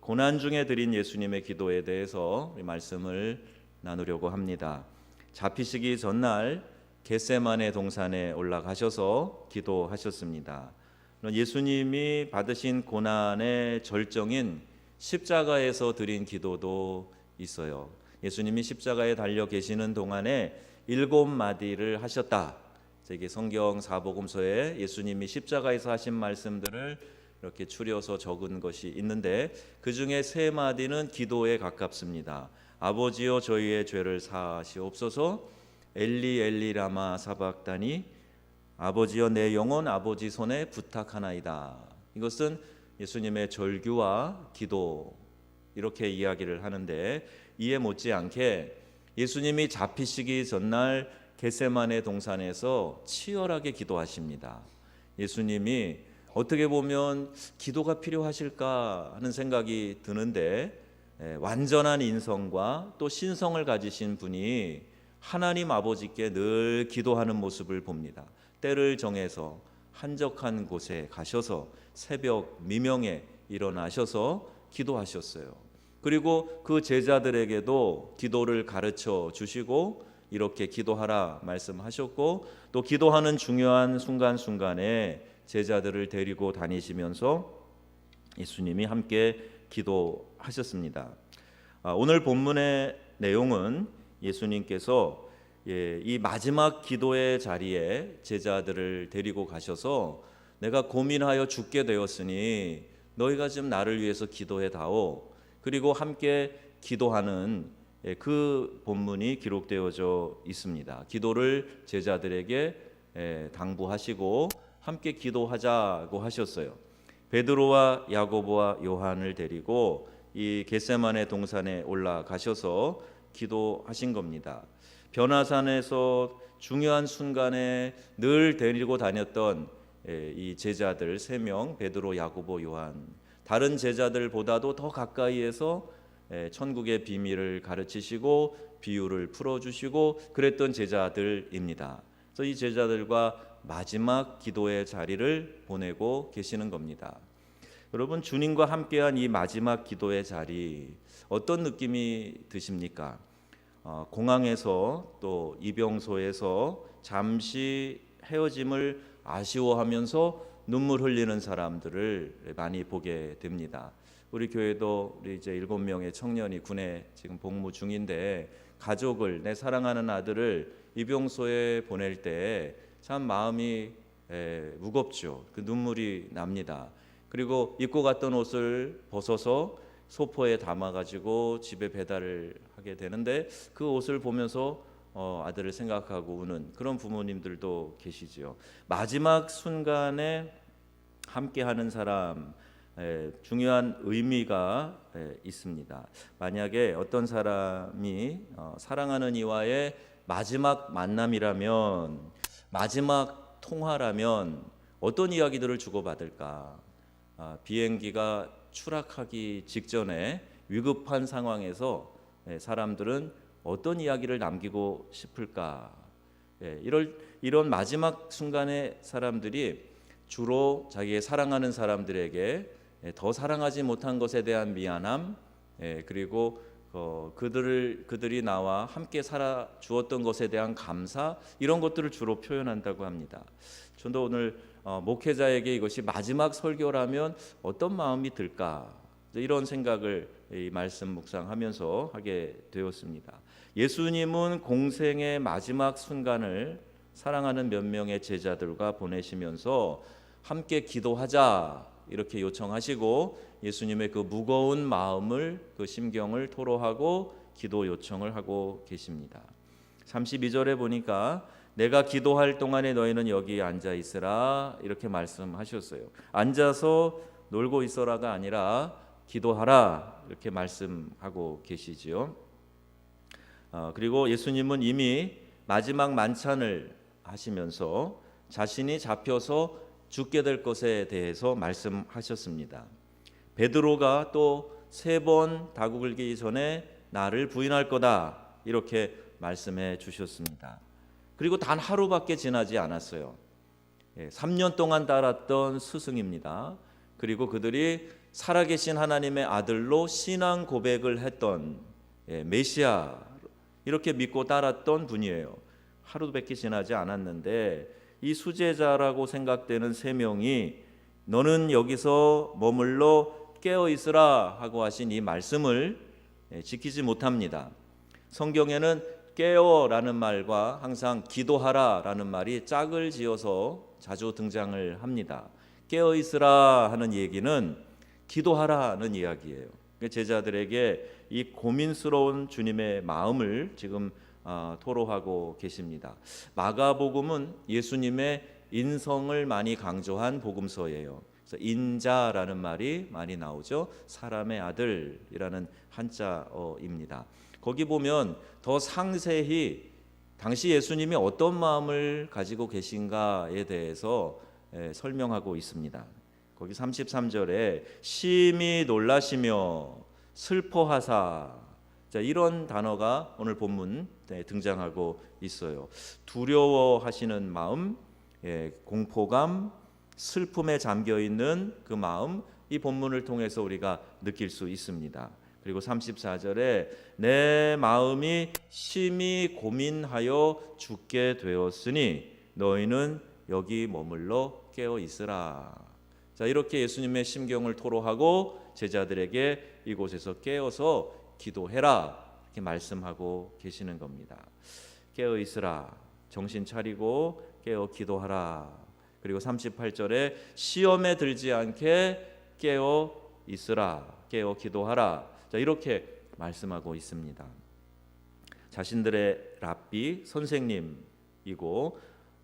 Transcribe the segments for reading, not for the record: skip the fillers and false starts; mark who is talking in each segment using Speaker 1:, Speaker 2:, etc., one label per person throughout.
Speaker 1: 고난 중에 드린 예수님의 기도에 대해서 말씀을 나누려고 합니다. 잡히시기 전날 겟세마네 동산에 올라가셔서 기도하셨습니다. 예수님이 받으신 고난의 절정인 십자가에서 드린 기도도 있어요. 예수님이 십자가에 달려 계시는 동안에 7마디를 하셨다. 이게 성경 사복음서에 예수님이 십자가에서 하신 말씀들을 이렇게 추려서 적은 것이 있는데 그 중에 3마디는 기도에 가깝습니다. 아버지여 저희의 죄를 사하시옵소서. 엘리 엘리 라마 사박다니. 아버지여 내 영혼 아버지 손에 부탁하나이다. 이것은 예수님의 절규와 기도, 이렇게 이야기를 하는데, 이에 못지않게 예수님이 잡히시기 전날 겟세마네 동산에서 치열하게 기도하십니다. 예수님이 어떻게 보면 기도가 필요하실까 하는 생각이 드는데, 완전한 인성과 또 신성을 가지신 분이 하나님 아버지께 늘 기도하는 모습을 봅니다. 때를 정해서 한적한 곳에 가셔서 새벽 미명에 일어나셔서 기도하셨어요. 그리고 그 제자들에게도 기도를 가르쳐 주시고 이렇게 기도하라 말씀하셨고, 또 기도하는 중요한 순간순간에 제자들을 데리고 다니시면서 예수님이 함께 기도하셨습니다. 오늘 본문의 내용은 예수님께서 이 마지막 기도의 자리에 제자들을 데리고 가셔서 내가 고민하여 죽게 되었으니 너희가 좀 나를 위해서 기도해 다오. 그리고 함께 기도하는 그 본문이 기록되어져 있습니다. 기도를 제자들에게 당부하시고 함께 기도하자고 하셨어요. 베드로와 야고보와 요한을 데리고 이 겟세마네 동산에 올라가셔서 기도하신 겁니다. 변화산에서 중요한 순간에 늘 데리고 다녔던 이 제자들 3명, 베드로, 야고보, 요한, 다른 제자들보다도 더 가까이에서 천국의 비밀을 가르치시고 비유를 풀어주시고 그랬던 제자들입니다. 그래서 이 제자들과 마지막 기도의 자리를 보내고 계시는 겁니다. 여러분, 주님과 함께한 이 마지막 기도의 자리, 어떤 느낌이 드십니까? 공항에서 또 이병소에서 잠시 헤어짐을 아쉬워하면서 눈물 흘리는 사람들을 많이 보게 됩니다. 우리 교회도 우리 이제 7명의 청년이 군에 지금 복무 중인데, 가족을, 내 사랑하는 아들을 이병소에 보낼 때 참 마음이 무겁죠. 그 눈물이 납니다. 그리고 입고 갔던 옷을 벗어서 소포에 담아가지고 집에 배달을 하게 되는데, 그 옷을 보면서 아들을 생각하고 우는 그런 부모님들도 계시지요. 마지막 순간에 함께하는 사람, 중요한 의미가 있습니다. 만약에 어떤 사람이 사랑하는 이와의 마지막 만남이라면, 마지막 통화라면 어떤 이야기들을 주고받을까? 비행기가 추락하기 직전에 위급한 상황에서 사람들은 어떤 이야기를 남기고 싶을까? 이런 마지막 순간에 사람들이 주로 자기의 사랑하는 사람들에게 더 사랑하지 못한 것에 대한 미안함, 그리고 그들이 나와 함께 살아 주었던 것에 대한 감사, 이런 것들을 주로 표현한다고 합니다. 저도 오늘 목회자에게 이것이 마지막 설교라면 어떤 마음이 들까, 이런 생각을 이 말씀 묵상하면서 하게 되었습니다. 예수님은 공생의 마지막 순간을 사랑하는 몇 명의 제자들과 보내시면서 함께 기도하자 이렇게 요청하시고, 예수님의 그 무거운 마음을, 그 심경을 토로하고 기도 요청을 하고 계십니다. 32절에 보니까 내가 기도할 동안에 너희는 여기 앉아 있으라, 이렇게 말씀하셨어요. 앉아서 놀고 있어라가 아니라 기도하라, 이렇게 말씀하고 계시지요. 그리고 예수님은 이미 마지막 만찬을 하시면서 자신이 잡혀서 죽게 될 것에 대해서 말씀하셨습니다. 베드로가 또 3번 다구 긁기 전에 나를 부인할 거다, 이렇게 말씀해 주셨습니다. 그리고 단 하루밖에 지나지 않았어요. 3년 동안 따랐던 스승입니다. 그리고 그들이 살아계신 하나님의 아들로 신앙 고백을 했던 메시아 이렇게 믿고 따랐던 분이에요. 하루밖에 지나지 않았는데 이 수제자라고 생각되는 세 명이 너는 여기서 머물러 깨어 있으라 하고 하신 이 말씀을 지키지 못합니다. 성경에는 깨어라는 말과 항상 기도하라라는 말이 짝을 지어서 자주 등장을 합니다. 깨어 있으라 하는 얘기는 기도하라는 이야기예요. 제자들에게 이 고민스러운 주님의 마음을 지금 토로하고 계십니다. 마가복음은 예수님의 인성을 많이 강조한 복음서예요. 그래서 인자라는 말이 많이 나오죠. 사람의 아들이라는 한자어입니다. 거기 보면 더 상세히 당시 예수님이 어떤 마음을 가지고 계신가에 대해서 설명하고 있습니다. 거기 33절에 심히 놀라시며 슬퍼하사, 자, 이런 단어가 오늘 본문 등장하고 있어요. 두려워하시는 마음, 공포감, 슬픔에 잠겨 있는 그 마음, 이 본문을 통해서 우리가 느낄 수 있습니다. 그리고 34절에 내 마음이 심히 고민하여 죽게 되었으니 너희는 여기 머물러 깨어 있으라. 자, 이렇게 예수님의 심경을 토로하고 제자들에게 이곳에서 깨어서 기도해라 이렇게 말씀하고 계시는 겁니다. 깨어 있으라, 정신 차리고 깨어 기도하라. 그리고 38절에 시험에 들지 않게 깨어 있으라, 깨어 기도하라. 자, 이렇게 말씀하고 있습니다. 자신들의 랍비 선생님이고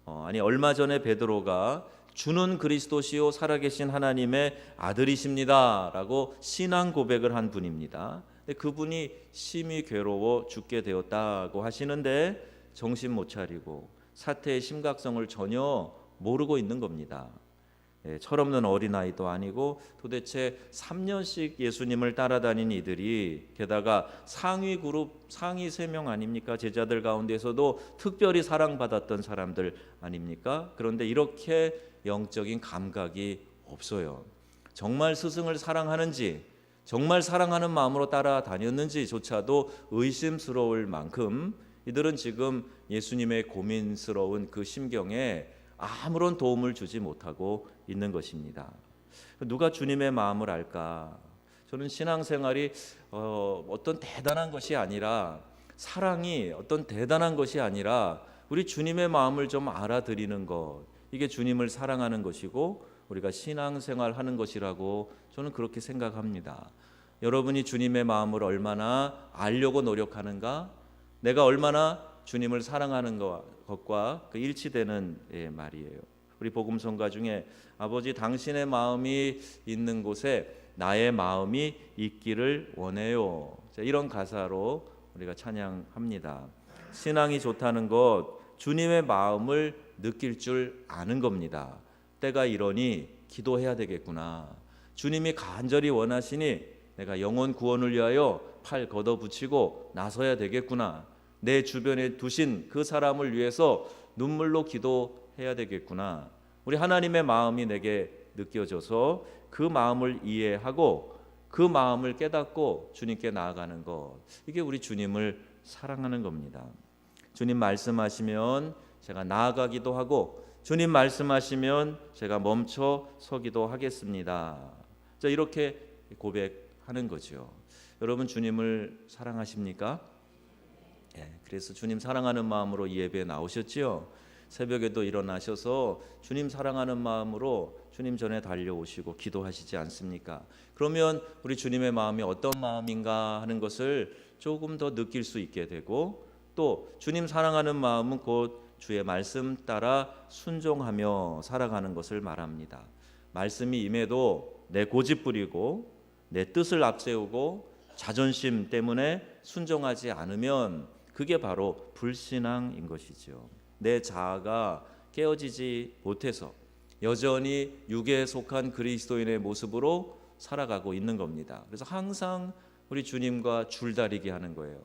Speaker 1: 얼마 전에 베드로가 주는 그리스도시요 살아계신 하나님의 아들이십니다라고 신앙 고백을 한 분입니다. 그분이 심히 괴로워 죽게 되었다고 하시는데 정신 못 차리고 사태의 심각성을 전혀 모르고 있는 겁니다. 철없는 어린아이도 아니고 도대체 3년씩 예수님을 따라다닌 이들이 게다가 상위 그룹 상위 3명 아닙니까? 제자들 가운데서도 특별히 사랑받았던 사람들 아닙니까? 그런데 이렇게 영적인 감각이 없어요. 정말 스승을 사랑하는지, 정말 사랑하는 마음으로 따라다녔는지조차도 의심스러울 만큼 이들은 지금 예수님의 고민스러운 그 심경에 아무런 도움을 주지 못하고 있는 것입니다. 누가 주님의 마음을 알까? 저는 신앙생활이 어떤 대단한 것이 아니라, 사랑이 어떤 대단한 것이 아니라 우리 주님의 마음을 좀 알아들이는 것, 이게 주님을 사랑하는 것이고 우리가 신앙생활 하는 것이라고 저는 그렇게 생각합니다. 여러분이 주님의 마음을 얼마나 알려고 노력하는가, 내가 얼마나 주님을 사랑하는 것과 그 일치되는 말이에요. 우리 복음성가 중에 아버지 당신의 마음이 있는 곳에 나의 마음이 있기를 원해요. 이런 가사로 우리가 찬양합니다. 신앙이 좋다는 것, 주님의 마음을 느낄 줄 아는 겁니다. 때가 이러니 기도해야 되겠구나. 주님이 간절히 원하시니 내가 영혼 구원을 위하여 팔 걷어붙이고 나서야 되겠구나. 내 주변에 두신 그 사람을 위해서 눈물로 기도해야 되겠구나. 우리 하나님의 마음이 내게 느껴져서 그 마음을 이해하고 그 마음을 깨닫고 주님께 나아가는 것, 이게 우리 주님을 사랑하는 겁니다. 주님 말씀하시면 제가 나아가기도 하고 주님 말씀하시면 제가 멈춰 서기도 하겠습니다. 자, 이렇게 고백하는 거죠. 여러분 주님을 사랑하십니까? 그래서 주님 사랑하는 마음으로 이 예배에 나오셨지요. 새벽에도 일어나셔서 주님 사랑하는 마음으로 주님 전에 달려오시고 기도하시지 않습니까? 그러면 우리 주님의 마음이 어떤 마음인가 하는 것을 조금 더 느낄 수 있게 되고, 또 주님 사랑하는 마음은 곧 주의 말씀 따라 순종하며 살아가는 것을 말합니다. 말씀이 임해도 내 고집 부리고 내 뜻을 앞세우고 자존심 때문에 순종하지 않으면 그게 바로 불신앙인 것이죠. 내 자아가 깨어지지 못해서 여전히 육에 속한 그리스도인의 모습으로 살아가고 있는 겁니다. 그래서 항상 우리 주님과 줄다리기 하는 거예요.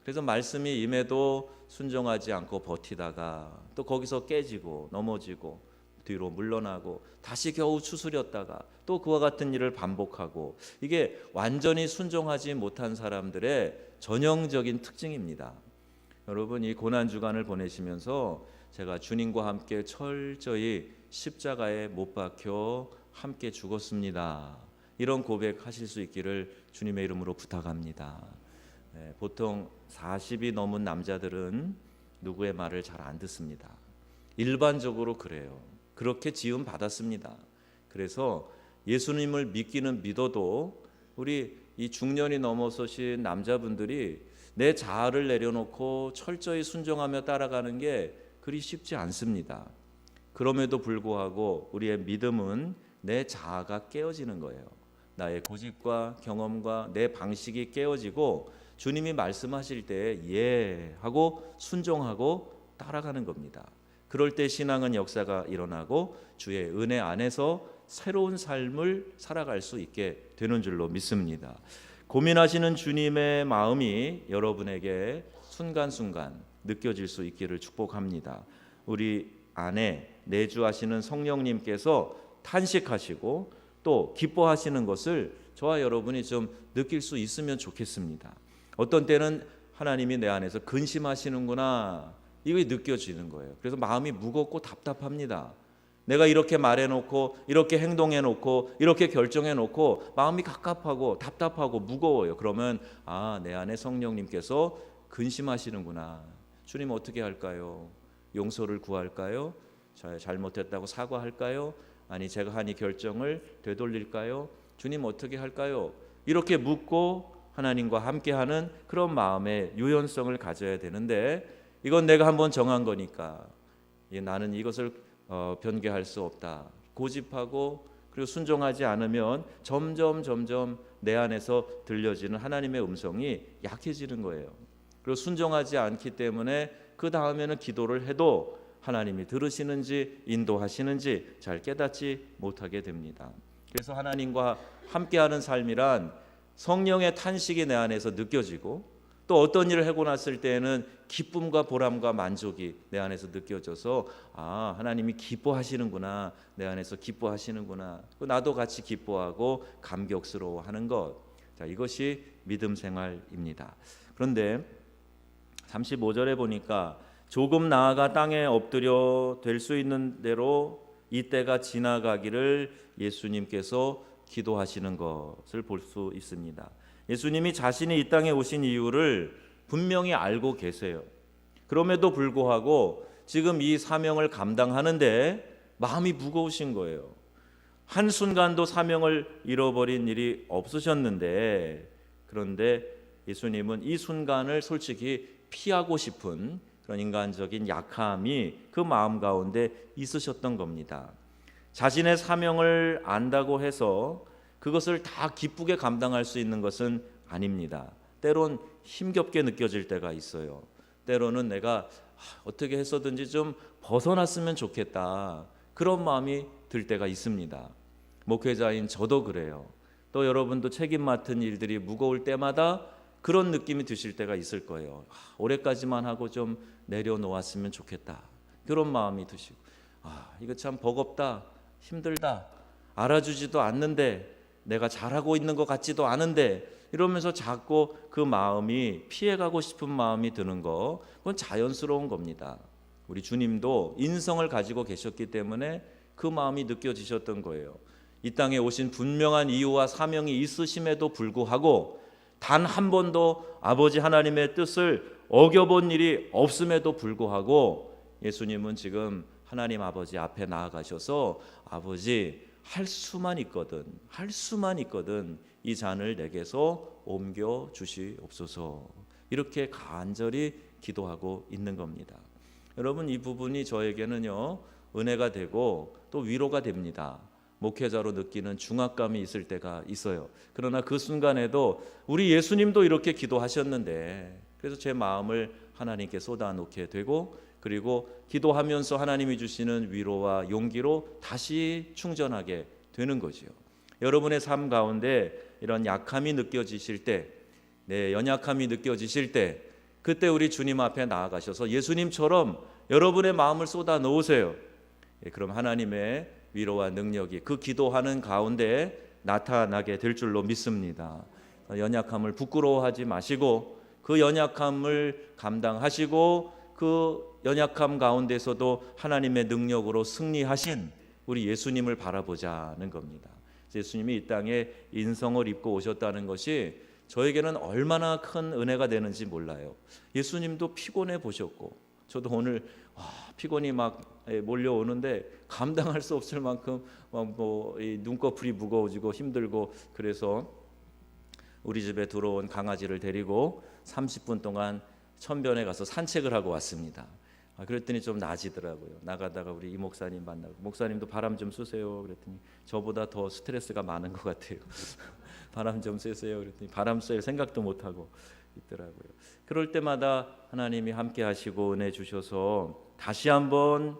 Speaker 1: 그래서 말씀이 임해도 순종하지 않고 버티다가 또 거기서 깨지고 넘어지고 뒤로 물러나고 다시 겨우 추스렸다가 또 그와 같은 일을 반복하고, 이게 완전히 순종하지 못한 사람들의 전형적인 특징입니다. 여러분, 이 고난 주간을 보내시면서 제가 주님과 함께 철저히 십자가에 못 박혀 함께 죽었습니다, 이런 고백하실 수 있기를 주님의 이름으로 부탁합니다. 보통 40이 넘은 남자들은 누구의 말을 잘 안 듣습니다. 일반적으로 그래요. 그렇게 지음 받았습니다. 그래서 예수님을 믿기는 믿어도 우리 이 중년이 넘어서신 남자분들이 내 자아를 내려놓고 철저히 순종하며 따라가는 게 그리 쉽지 않습니다. 그럼에도 불구하고 우리의 믿음은 내 자아가 깨어지는 거예요. 나의 고집과 경험과 내 방식이 깨어지고 주님이 말씀하실 때 예 하고 순종하고 따라가는 겁니다. 그럴 때 신앙은 역사가 일어나고 주의 은혜 안에서 새로운 삶을 살아갈 수 있게 되는 줄로 믿습니다. 고민하시는 주님의 마음이 여러분에게 순간순간 느껴질 수 있기를 축복합니다. 우리 안에 내주하시는 성령님께서 탄식하시고 또 기뻐하시는 것을 저와 여러분이 좀 느낄 수 있으면 좋겠습니다. 어떤 때는 하나님이 내 안에서 근심하시는구나, 이게 느껴지는 거예요. 그래서 마음이 무겁고 답답합니다. 내가 이렇게 말해놓고 이렇게 행동해놓고 이렇게 결정해놓고 마음이 갑갑하고 답답하고 무거워요. 그러면 내 안에 성령님께서 근심하시는구나. 주님 어떻게 할까요? 용서를 구할까요? 잘못했다고 사과할까요? 아니 제가 한 이 결정을 되돌릴까요? 주님 어떻게 할까요? 이렇게 묻고 하나님과 함께하는 그런 마음의 유연성을 가져야 되는데, 이건 내가 한번 정한 거니까 나는 이것을 변개할 수 없다. 고집하고 그리고 순종하지 않으면 점점 내 안에서 들려지는 하나님의 음성이 약해지는 거예요. 그리고 순종하지 않기 때문에 그 다음에는 기도를 해도 하나님이 들으시는지 인도하시는지 잘 깨닫지 못하게 됩니다. 그래서 하나님과 함께하는 삶이란 성령의 탄식이 내 안에서 느껴지고, 또 어떤 일을 하고 났을 때에는 기쁨과 보람과 만족이 내 안에서 느껴져서 하나님이 기뻐하시는구나, 내 안에서 기뻐하시는구나, 나도 같이 기뻐하고 감격스러워하는 것. 이것이 믿음 생활입니다. 그런데 35절에 보니까 조금 나아가 땅에 엎드려 될 수 있는 대로 이때가 지나가기를 예수님께서 기도하시는 것을 볼 수 있습니다. 예수님이 자신이 이 땅에 오신 이유를 분명히 알고 계세요. 그럼에도 불구하고 지금 이 사명을 감당하는데 마음이 무거우신 거예요. 한순간도 사명을 잃어버린 일이 없으셨는데, 그런데 예수님은 이 순간을 솔직히 피하고 싶은 그런 인간적인 약함이 그 마음 가운데 있으셨던 겁니다. 자신의 사명을 안다고 해서 그것을 다 기쁘게 감당할 수 있는 것은 아닙니다. 때론 힘겹게 느껴질 때가 있어요. 때로는 내가 어떻게 해서든지 좀 벗어났으면 좋겠다, 그런 마음이 들 때가 있습니다. 목회자인 저도 그래요. 또 여러분도 책임 맡은 일들이 무거울 때마다 그런 느낌이 드실 때가 있을 거예요. 올해까지만 하고 좀 내려놓았으면 좋겠다, 그런 마음이 드시고 이거 참 버겁다, 힘들다, 알아주지도 않는데, 내가 잘하고 있는 것 같지도 않은데, 이러면서 자꾸 그 마음이 피해가고 싶은 마음이 드는 거, 그건 자연스러운 겁니다. 우리 주님도 인성을 가지고 계셨기 때문에 그 마음이 느껴지셨던 거예요. 이 땅에 오신 분명한 이유와 사명이 있으심에도 불구하고 단 한 번도 아버지 하나님의 뜻을 어겨본 일이 없음에도 불구하고 예수님은 지금 하나님 아버지 앞에 나아가셔서 아버지 할 수만 있거든 이 잔을 내게서 옮겨 주시옵소서, 이렇게 간절히 기도하고 있는 겁니다. 여러분, 이 부분이 저에게는요 은혜가 되고 또 위로가 됩니다. 목회자로 느끼는 중압감이 있을 때가 있어요. 그러나 그 순간에도 우리 예수님도 이렇게 기도하셨는데, 그래서 제 마음을 하나님께 쏟아놓게 되고, 그리고 기도하면서 하나님이 주시는 위로와 용기로 다시 충전하게 되는 거지요. 여러분의 삶 가운데 이런 약함이 느껴지실 때, 연약함이 느껴지실 때, 그때 우리 주님 앞에 나아가셔서 예수님처럼 여러분의 마음을 쏟아 놓으세요. 그럼 하나님의 위로와 능력이 그 기도하는 가운데 나타나게 될 줄로 믿습니다. 연약함을 부끄러워하지 마시고 그 연약함을 감당하시고 그 연약함 가운데서도 하나님의 능력으로 승리하신 우리 예수님을 바라보자는 겁니다. 예수님이 이 땅에 인성을 입고 오셨다는 것이 저에게는 얼마나 큰 은혜가 되는지 몰라요. 예수님도 피곤해 보셨고 저도 오늘 피곤이 막 몰려오는데 감당할 수 없을 만큼 눈꺼풀이 무거워지고 힘들고 그래서 우리 집에 들어온 강아지를 데리고 30분 동안 천변에 가서 산책을 하고 왔습니다. 그랬더니 좀 나아지더라고요. 나가다가 우리 이 목사님 만나고 목사님도 바람 좀 쐬세요. 그랬더니 저보다 더 스트레스가 많은 것 같아요. 바람 좀 쐬세요. 그랬더니 바람 쐴 생각도 못하고 있더라고요. 그럴 때마다 하나님이 함께 하시고 은혜 주셔서 다시 한번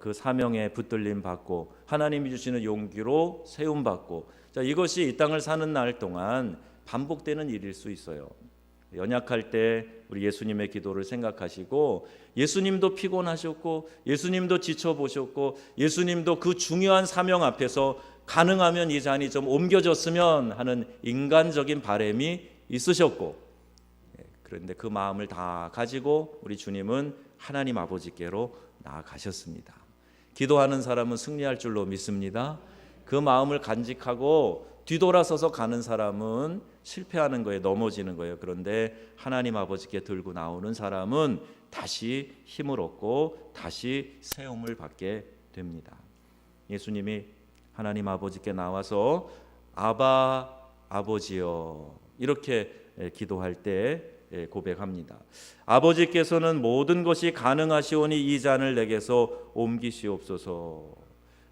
Speaker 1: 그 사명에 붙들림 받고 하나님이 주시는 용기로 세움 받고 이것이 이 땅을 사는 날 동안 반복되는 일일 수 있어요. 연약할 때 우리 예수님의 기도를 생각하시고 예수님도 피곤하셨고 예수님도 지쳐보셨고 예수님도 그 중요한 사명 앞에서 가능하면 이 잔이 좀 옮겨졌으면 하는 인간적인 바람이 있으셨고 그런데 그 마음을 다 가지고 우리 주님은 하나님 아버지께로 나아가셨습니다. 기도하는 사람은 승리할 줄로 믿습니다. 그 마음을 간직하고 뒤돌아서서 가는 사람은 실패하는 거예요. 넘어지는 거예요. 그런데 하나님 아버지께 들고 나오는 사람은 다시 힘을 얻고 다시 세움을 받게 됩니다. 예수님이 하나님 아버지께 나와서 아바 아버지여 이렇게 기도할 때 고백합니다. 아버지께서는 모든 것이 가능하시오니 이 잔을 내게서 옮기시옵소서.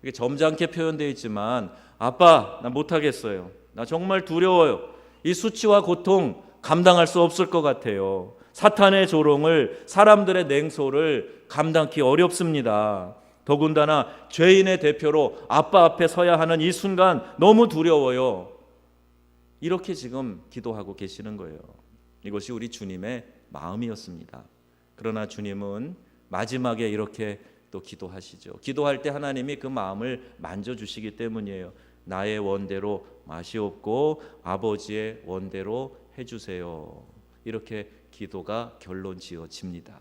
Speaker 1: 이게 점잖게 표현되어 있지만 아빠 나 못하겠어요. 나 정말 두려워요. 이 수치와 고통 감당할 수 없을 것 같아요. 사탄의 조롱을 사람들의 냉소를 감당하기 어렵습니다. 더군다나 죄인의 대표로 아빠 앞에 서야 하는 이 순간 너무 두려워요. 이렇게 지금 기도하고 계시는 거예요. 이것이 우리 주님의 마음이었습니다. 그러나 주님은 마지막에 이렇게 또 기도하시죠. 기도할 때 하나님이 그 마음을 만져주시기 때문이에요. 나의 원대로 마시옵고 아버지의 원대로 해주세요. 이렇게 기도가 결론 지어집니다.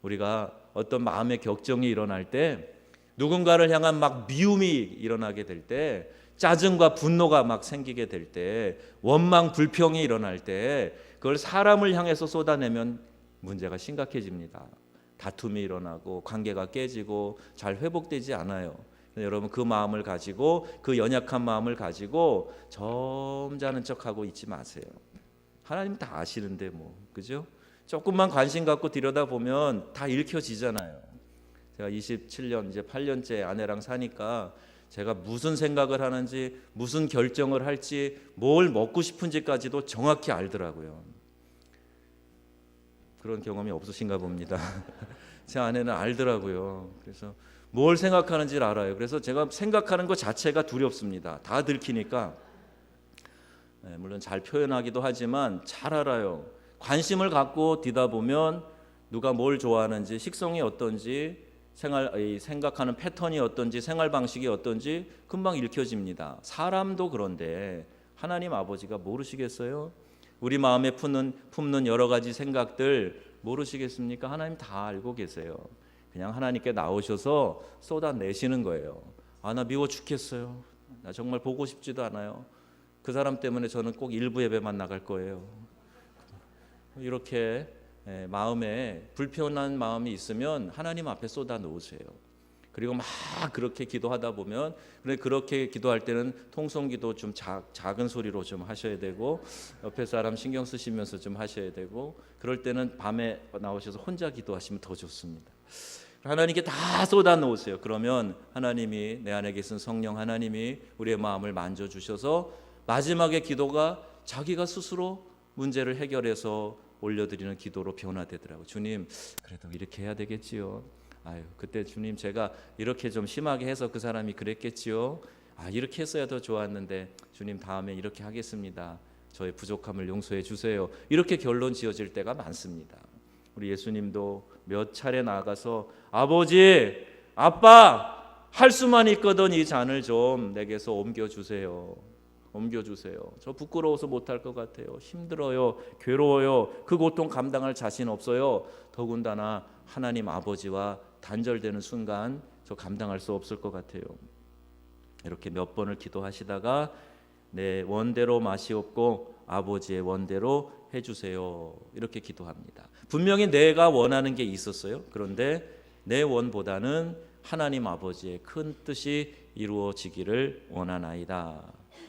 Speaker 1: 우리가 어떤 마음의 격정이 일어날 때 누군가를 향한 막 미움이 일어나게 될 때 짜증과 분노가 막 생기게 될 때 원망 불평이 일어날 때 그걸 사람을 향해서 쏟아내면 문제가 심각해집니다. 다툼이 일어나고 관계가 깨지고 잘 회복되지 않아요. 여러분 그 마음을 가지고 그 연약한 마음을 가지고 점잖은 척하고 있지 마세요. 하나님 다 아시는데 그죠? 조금만 관심 갖고 들여다보면 다 읽혀지잖아요. 제가 27년 이제 8년째 아내랑 사니까 제가 무슨 생각을 하는지 무슨 결정을 할지 뭘 먹고 싶은지까지도 정확히 알더라고요. 그런 경험이 없으신가 봅니다. 제 아내는 알더라고요. 그래서 뭘 생각하는지를 알아요. 그래서 제가 생각하는 것 자체가 두렵습니다. 다 들키니까. 물론 잘 표현하기도 하지만 잘 알아요. 관심을 갖고 뒤다 보면 누가 뭘 좋아하는지 식성이 어떤지 생각하는 패턴이 어떤지 생활 방식이 어떤지 금방 읽혀집니다. 사람도 그런데 하나님 아버지가 모르시겠어요? 우리 마음에 품는 여러 가지 생각들 모르시겠습니까? 하나님 다 알고 계세요. 그냥 하나님께 나오셔서 쏟아내시는 거예요. 나 미워 죽겠어요. 나 정말 보고 싶지도 않아요. 그 사람 때문에 저는 꼭 일부 예배만 나갈 거예요. 이렇게 마음에 불편한 마음이 있으면 하나님 앞에 쏟아 놓으세요. 그리고 막 그렇게 기도하다 보면 그렇게 기도할 때는 통성기도 좀 작은 소리로 좀 하셔야 되고 옆에 사람 신경 쓰시면서 좀 하셔야 되고 그럴 때는 밤에 나오셔서 혼자 기도하시면 더 좋습니다. 하나님께 다 쏟아 놓으세요. 그러면 하나님이 내 안에 계신 성령 하나님이 우리의 마음을 만져주셔서 마지막에 기도가 자기가 스스로 문제를 해결해서 올려드리는 기도로 변화되더라고요. 주님 그래도 이렇게 해야 되겠지요. 그때 주님 제가 이렇게 좀 심하게 해서 그 사람이 그랬겠지요. 이렇게 했어야 더 좋았는데 주님 다음에 이렇게 하겠습니다. 저의 부족함을 용서해 주세요. 이렇게 결론 지어질 때가 많습니다. 우리 예수님도 몇 차례 나가서 아버지 아빠, 할 수만 있거든 이 잔을 좀 내게서 옮겨주세요. 옮겨주세요. 저 부끄러워서 못할 것 같아요. 힘들어요. 괴로워요. 그 고통 감당할 자신 없어요. 더군다나 하나님 아버지와 단절되는 순간 저 감당할 수 없을 것 같아요. 이렇게 몇 번을 기도하시다가 내 원대로 마시옵고 아버지의 원대로 해주세요. 이렇게 기도합니다. 분명히 내가 원하는 게 있었어요. 그런데 내 원보다는 하나님 아버지의 큰 뜻이 이루어지기를 원하나이다.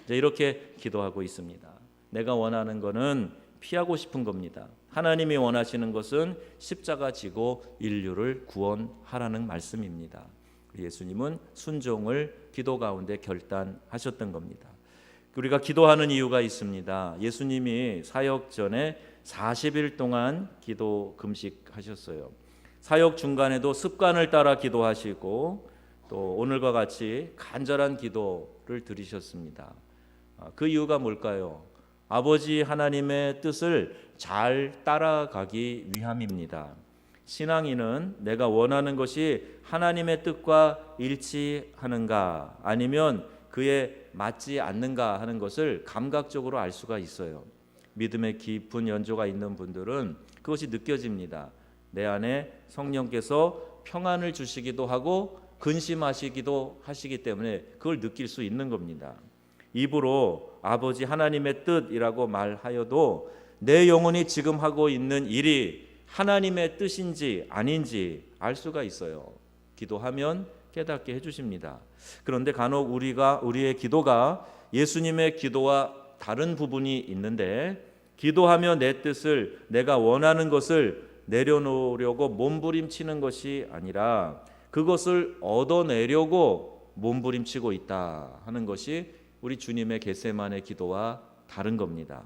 Speaker 1: 이렇게 기도하고 있습니다. 내가 원하는 것은 피하고 싶은 겁니다. 하나님이 원하시는 것은 십자가 지고 인류를 구원하라는 말씀입니다. 예수님은 순종을 기도 가운데 결단하셨던 겁니다. 우리가 기도하는 이유가 있습니다. 예수님이 사역 전에 40일 동안 기도 금식하셨어요. 사역 중간에도 습관을 따라 기도하시고 또 오늘과 같이 간절한 기도를 드리셨습니다. 그 이유가 뭘까요? 아버지 하나님의 뜻을 잘 따라가기 위함입니다. 신앙인은 내가 원하는 것이 하나님의 뜻과 일치하는가 아니면 그에 맞지 않는가 하는 것을 감각적으로 알 수가 있어요. 믿음의 깊은 연조가 있는 분들은 그것이 느껴집니다. 내 안에 성령께서 평안을 주시기도 하고 근심하시기도 하시기 때문에 그걸 느낄 수 있는 겁니다. 입으로 아버지 하나님의 뜻이라고 말하여도 내 영혼이 지금 하고 있는 일이 하나님의 뜻인지 아닌지 알 수가 있어요. 기도하면 깨닫게 해주십니다. 그런데 간혹 우리의 기도가 예수님의 기도와 다른 부분이 있는데 기도하며 내 뜻을 내가 원하는 것을 내려놓으려고 몸부림치는 것이 아니라 그것을 얻어내려고 몸부림치고 있다 하는 것이 우리 주님의 겟세마네 기도와 다른 겁니다.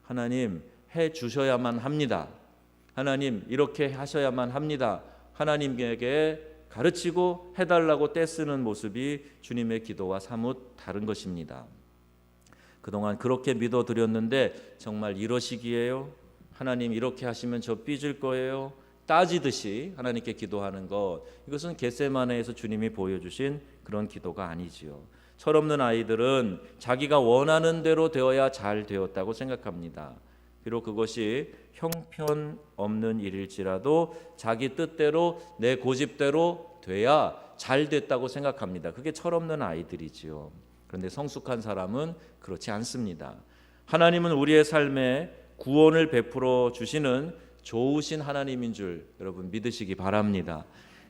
Speaker 1: 하나님 해 주셔야만 합니다. 하나님 이렇게 하셔야만 합니다. 하나님에게 가르치고 해달라고 떼쓰는 모습이 주님의 기도와 사뭇 다른 것입니다. 그동안 그렇게 믿어드렸는데 정말 이러시기에요? 하나님 이렇게 하시면 저 삐질 거예요? 따지듯이 하나님께 기도하는 것, 이것은 겟세마네에서 주님이 보여주신 그런 기도가 아니지요. 철없는 아이들은 자기가 원하는 대로 되어야 잘 되었다고 생각합니다. 비록 그것이 형편없는 일일지라도 자기 뜻대로 내 고집대로 돼야 잘 됐다고 생각합니다. 그게 철없는 아이들이지요. 그런데 성숙한 사람은 그렇지 않습니다. 하나님은 우리의 삶에 구원을 베풀어 주시는 좋으신 하나님인 줄 여러분 믿으시기 바랍니다.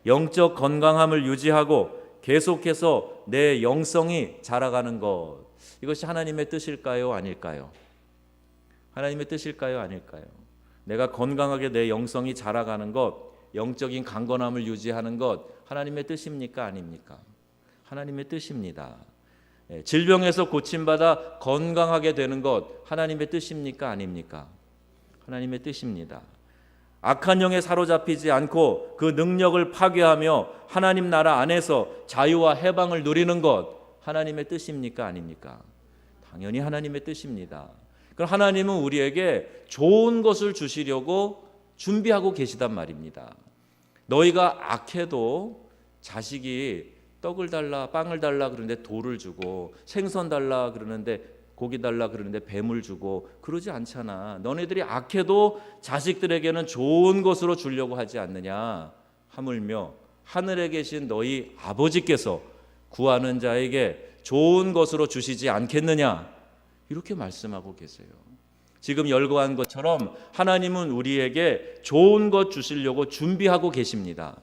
Speaker 1: 영적 건강함을 유지하고 계속해서 내 영성이 자라가는 것, 이것이 하나님의 뜻일까요? 아닐까요? 하나님의 뜻일까요? 아닐까요? 내가 건강하게 내 영성이 자라가는 것, 영적인 강건함을 유지하는 것, 하나님의 뜻입니까? 아닙니까? 하나님의 뜻입니다. 질병에서 고침받아 건강하게 되는 것, 하나님의 뜻입니까? 아닙니까? 하나님의 뜻입니다. 악한 영에 사로잡히지 않고 그 능력을 파괴하며 하나님 나라 안에서 자유와 해방을 누리는 것, 하나님의 뜻입니까? 아닙니까? 당연히 하나님의 뜻입니다. 그럼 하나님은 우리에게 좋은 것을 주시려고 준비하고 계시단 말입니다. 너희가 악해도 자식이 떡을 달라, 빵을 달라 그러는데 돌을 주고, 생선 달라 그러는데 고기 달라 그러는데 뱀을 주고 그러지 않잖아. 너네들이 악해도 자식들에게는 좋은 것으로 주려고 하지 않느냐. 하물며 하늘에 계신 너희 아버지께서 구하는 자에게 좋은 것으로 주시지 않겠느냐. 이렇게 말씀하고 계세요. 지금 열거한 것처럼 하나님은 우리에게 좋은 것 주시려고 준비하고 계십니다.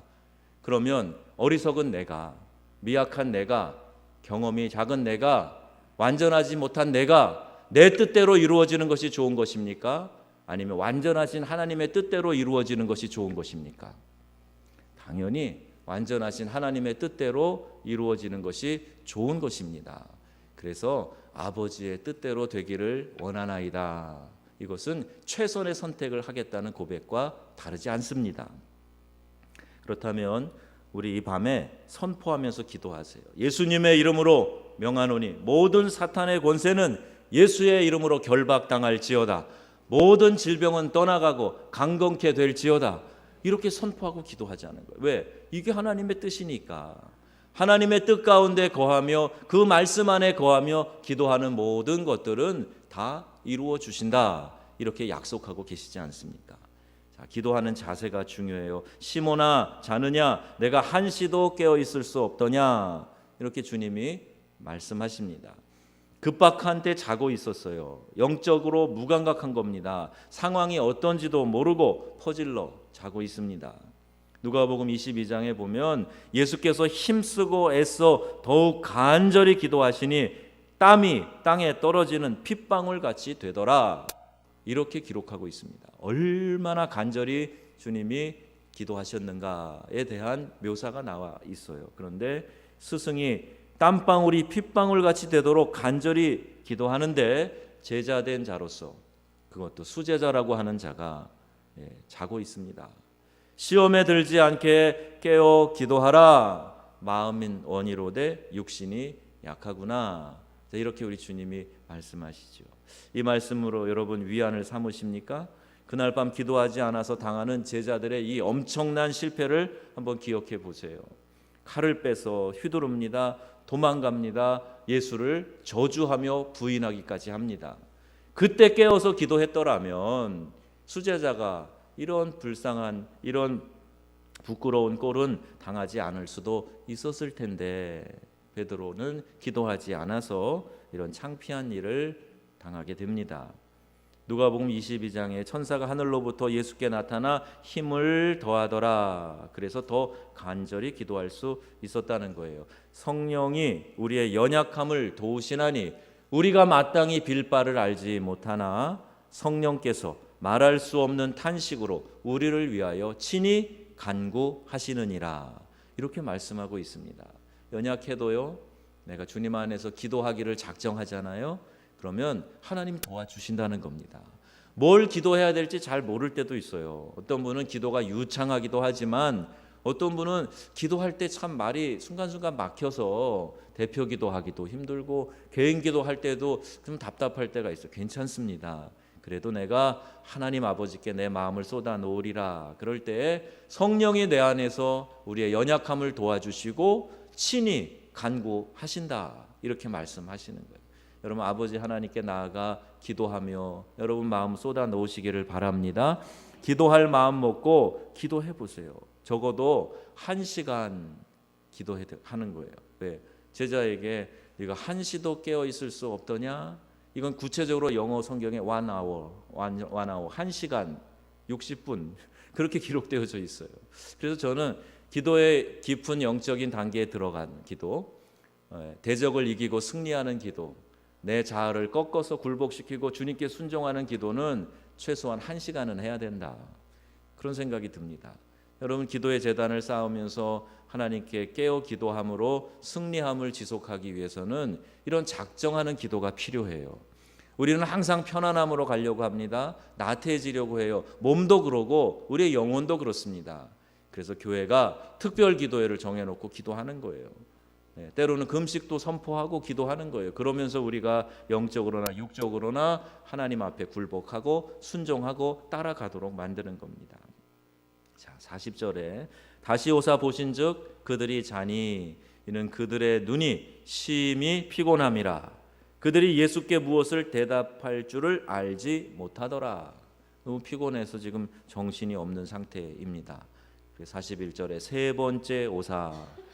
Speaker 1: 그러면 어리석은 내가, 미약한 내가, 경험이 작은 내가, 완전하지 못한 내가 내 뜻대로 이루어지는 것이 좋은 것입니까? 아니면 완전하신 하나님의 뜻대로 이루어지는 것이 좋은 것입니까? 당연히 완전하신 하나님의 뜻대로 이루어지는 것이 좋은 것입니다. 그래서 아버지의 뜻대로 되기를 원하나이다. 이것은 최선의 선택을 하겠다는 고백과 다르지 않습니다. 그렇다면 우리 이 밤에 선포하면서 기도하세요. 예수님의 이름으로 명하노니 모든 사탄의 권세는 예수의 이름으로 결박당할지어다. 모든 질병은 떠나가고 강건케 될지어다. 이렇게 선포하고 기도하자는 거예요. 왜? 이게 하나님의 뜻이니까. 하나님의 뜻 가운데 거하며 그 말씀 안에 거하며 기도하는 모든 것들은 다 이루어 주신다. 이렇게 약속하고 계시지 않습니까? 자, 기도하는 자세가 중요해요. 시몬아 자느냐? 내가 한시도 깨어 있을 수 없더냐? 이렇게 주님이 말씀하십니다. 급박한 때 자고 있었어요. 영적으로 무감각한 겁니다. 상황이 어떤지도 모르고 퍼질러 자고 있습니다. 누가복음 22장에 보면 예수께서 힘쓰고 애써 더욱 간절히 기도하시니 땀이 땅에 떨어지는 핏방울 같이 되더라. 이렇게 기록하고 있습니다. 얼마나 간절히 주님이 기도하셨는가에 대한 묘사가 나와 있어요. 그런데 스승이 땀방울이 핏방울 같이 되도록 간절히 기도하는데 제자된 자로서, 그것도 수제자라고 하는 자가 자고 있습니다. 시험에 들지 않게 깨어 기도하라. 마음인 원이로되 육신이 약하구나. 이렇게 우리 주님이 말씀하시죠. 이 말씀으로 여러분 위안을 삼으십니까? 그날 밤 기도하지 않아서 당하는 제자들의 이 엄청난 실패를 한번 기억해 보세요. 칼을 빼서 휘두릅니다. 도망갑니다. 예수를 저주하며 부인하기까지 합니다. 그때 깨어서 기도했더라면 수제자가 이런 불쌍한, 이런 부끄러운 꼴은 당하지 않을 수도 있었을 텐데 베드로는 기도하지 않아서 이런 창피한 일을 당하게 됩니다. 누가복음 22장에 천사가 하늘로부터 예수께 나타나 힘을 더하더라. 그래서 더 간절히 기도할 수 있었다는 거예요. 성령이 우리의 연약함을 도우시나니 우리가 마땅히 빌 바를 알지 못하나 성령께서 말할 수 없는 탄식으로 우리를 위하여 친히 간구하시느니라. 이렇게 말씀하고 있습니다. 연약해도요, 내가 주님 안에서 기도하기를 작정하잖아요. 그러면 하나님 도와주신다는 겁니다. 뭘 기도해야 될지 잘 모를 때도 있어요. 어떤 분은 기도가 유창하기도 하지만 어떤 분은 기도할 때 참 말이 순간순간 막혀서 대표 기도하기도 힘들고 개인 기도할 때도 좀 답답할 때가 있어요. 괜찮습니다. 그래도 내가 하나님 아버지께 내 마음을 쏟아 놓으리라. 그럴 때 성령이 내 안에서 우리의 연약함을 도와주시고 친히 간구하신다. 이렇게 말씀하시는 거예요. 여러분 아버지 하나님께 나아가 기도하며 여러분 마음 쏟아 놓으시기를 바랍니다. 기도할 마음 먹고 기도해 보세요. 적어도 1시간 기도하는 거예요. 왜? 제자에게 네가 1시도 깨어 있을 수 없더냐? 이건 구체적으로 영어 성경에 1hour, 1시간 60분 그렇게 기록되어져 있어요. 그래서 저는 기도의 깊은 영적인 단계에 들어간 기도, 대적을 이기고 승리하는 기도, 내 자아를 꺾어서 굴복시키고 주님께 순종하는 기도는 최소한 1시간은 해야 된다. 그런 생각이 듭니다. 여러분 기도의 제단을 쌓으면서 하나님께 깨어 기도함으로 승리함을 지속하기 위해서는 이런 작정하는 기도가 필요해요. 우리는 항상 편안함으로 가려고 합니다. 나태해지려고 해요. 몸도 그러고 우리의 영혼도 그렇습니다. 그래서 교회가 특별 기도회를 정해놓고 기도하는 거예요. 때로는 금식도 선포하고 기도하는 거예요. 그러면서 우리가 영적으로나 육적으로나 하나님 앞에 굴복하고 순종하고 따라가도록 만드는 겁니다. 자, 40절에 다시 오사 보신즉 그들이 자니 이는 그들의 눈이 심히 피곤함이라. 그들이 예수께 무엇을 대답할 줄을 알지 못하더라. 너무 피곤해서 지금 정신이 없는 상태입니다. 41절에 세 번째 오사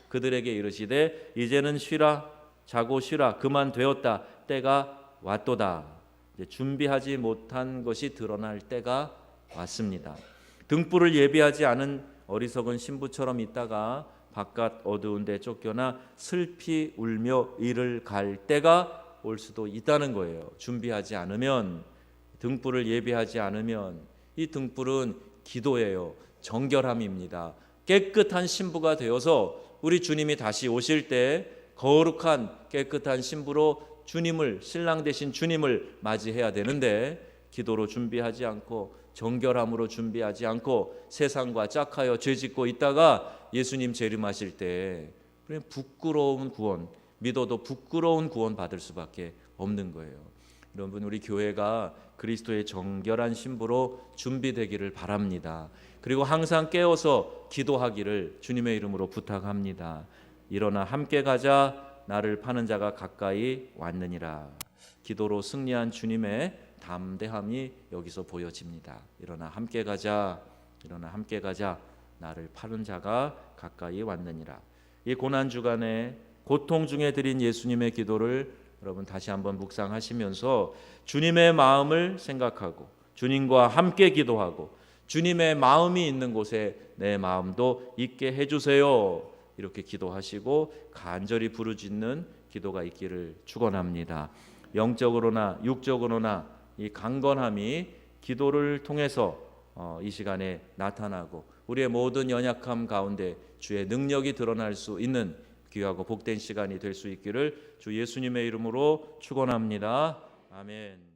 Speaker 1: 그들에게 이르시되 이제는 쉬라 자고 쉬라 그만 되었다 때가 왔도다. 이제 준비하지 못한 것이 드러날 때가 왔습니다. 등불을 예비하지 않은 어리석은 신부처럼 있다가 바깥 어두운 데 쫓겨나 슬피 울며 이를 갈 때가 올 수도 있다는 거예요. 준비하지 않으면, 등불을 예비하지 않으면. 이 등불은 기도예요. 정결함입니다. 깨끗한 신부가 되어서 우리 주님이 다시 오실 때 거룩한 깨끗한 신부로 주님을, 신랑 되신 주님을 맞이해야 되는데 기도로 준비하지 않고 정결함으로 준비하지 않고 세상과 짝하여 죄짓고 있다가 예수님 재림하실 때 부끄러운 구원, 믿어도 부끄러운 구원 받을 수밖에 없는 거예요. 여러분, 우리 교회가 그리스도의 정결한 신부로 준비되기를 바랍니다. 그리고 항상 깨어서 기도하기를 주님의 이름으로 부탁합니다. 일어나 함께 가자. 나를 파는 자가 가까이 왔느니라. 기도로 승리한 주님의 담대함이 여기서 보여집니다. 일어나 함께 가자. 일어나 함께 가자. 나를 파는 자가 가까이 왔느니라. 이 고난 주간에 고통 중에 드린 예수님의 기도를 여러분 다시 한번 묵상하시면서 주님의 마음을 생각하고 주님과 함께 기도하고 주님의 마음이 있는 곳에 내 마음도 있게 해주세요. 이렇게 기도하시고 간절히 부르짖는 기도가 있기를 축원합니다. 영적으로나 육적으로나 이 강건함이 기도를 통해서 이 시간에 나타나고 우리의 모든 연약함 가운데 주의 능력이 드러날 수 있는 귀하고 복된 시간이 될 수 있기를 주 예수님의 이름으로 축원합니다. 아멘.